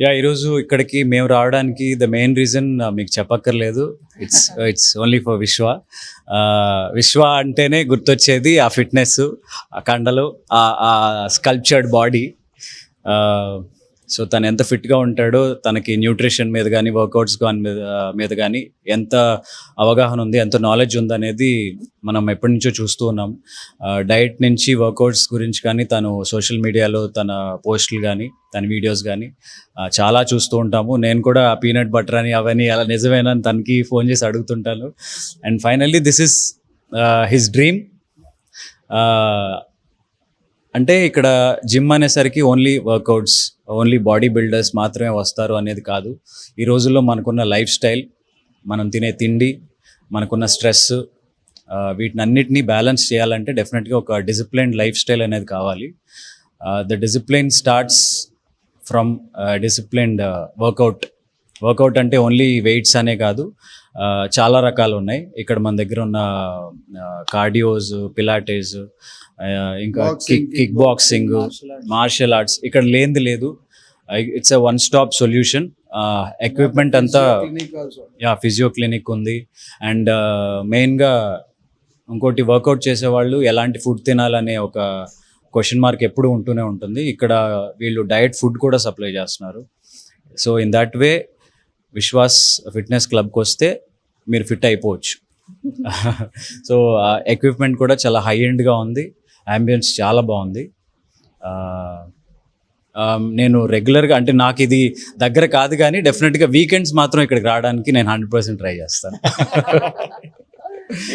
ఈరోజు ఇక్కడికి మేము రావడానికి ద మెయిన్ రీజన్ మీకు చెప్పక్కర్లేదు. ఇట్స్ ఓన్లీ ఫర్ విశ్వ. విశ్వ అంటేనే గుర్తొచ్చేది ఆ ఫిట్నెస్, ఆ కండలు, ఆ స్కల్ప్చర్డ్ బాడీ. సో తను ఎంత ఫిట్గా ఉంటాడో, తనకి న్యూట్రిషన్ మీద కానీ వర్కౌట్స్ మీద కానీ ఎంత అవగాహన ఉంది, ఎంత నాలెడ్జ్ ఉందనేది మనం ఎప్పటి నుంచో చూస్తూ ఉన్నాం. డైట్ నుంచి వర్కౌట్స్ గురించి కానీ తను సోషల్ మీడియాలో తన పోస్టులు కానీ తన వీడియోస్ కానీ చాలా చూస్తూ ఉంటాము. నేను కూడా పీనట్ బటర్ అని అవన్నీ అలా నిజమేనా అని తనకి ఫోన్ చేసి అడుగుతుంటాను. And finally this is his dream. అంటే ఇక్కడ జిమ్ అనేసరికి only workouts, only body builders మాత్రమే వస్తారు అనేది కాదు. ఈ రోజుల్లో మనకున్న లైఫ్ స్టైల్, మనం తినే తిండి, మనకున్న స్ట్రెస్, వీటిని అన్నిటినీ బ్యాలెన్స్ చేయాలంటే డెఫినెట్గా ఒక డిసిప్లైన్డ్ లైఫ్ స్టైల్ అనేది కావాలి. The discipline starts from disciplined workout అంటే ఓన్లీ వెయిట్స్ అనే కాదు, చాలా రకాలు ఉన్నాయి. ఇక్కడ మన దగ్గర ఉన్న కార్డియోస్, పిలాటెస్, ఇంకా కిక్ బాక్సింగ్, మార్షల్ ఆర్ట్స్, ఇక్కడ లేనిది లేదు. It's a one stop solution. Equipment అంతా ఫిజియో క్లినిక్ ఉంది. అండ్ మెయిన్గా ఇంకోటి, వర్కౌట్ చేసేవాళ్ళు ఎలాంటి ఫుడ్ తినాలనే ఒక క్వశ్చన్ మార్క్ ఎప్పుడు ఉంటూనే ఉంటుంది. ఇక్కడ వీళ్ళు డయట్ ఫుడ్ కూడా సప్లై చేస్తున్నారు. So in that way Vishwas fitness క్లబ్కి వస్తే మీరు ఫిట్ అయిపోవచ్చు. సో ఎక్విప్మెంట్ కూడా చాలా హై ఎండ్గా ఉంది, అంబియన్స్ చాలా బాగుంది. నేను రెగ్యులర్గా, అంటే నాకు ఇది దగ్గర కాదు కానీ డెఫినెట్గా వీకెండ్స్ మాత్రం ఇక్కడికి రావడానికి నేను 100% ట్రై చేస్తాను.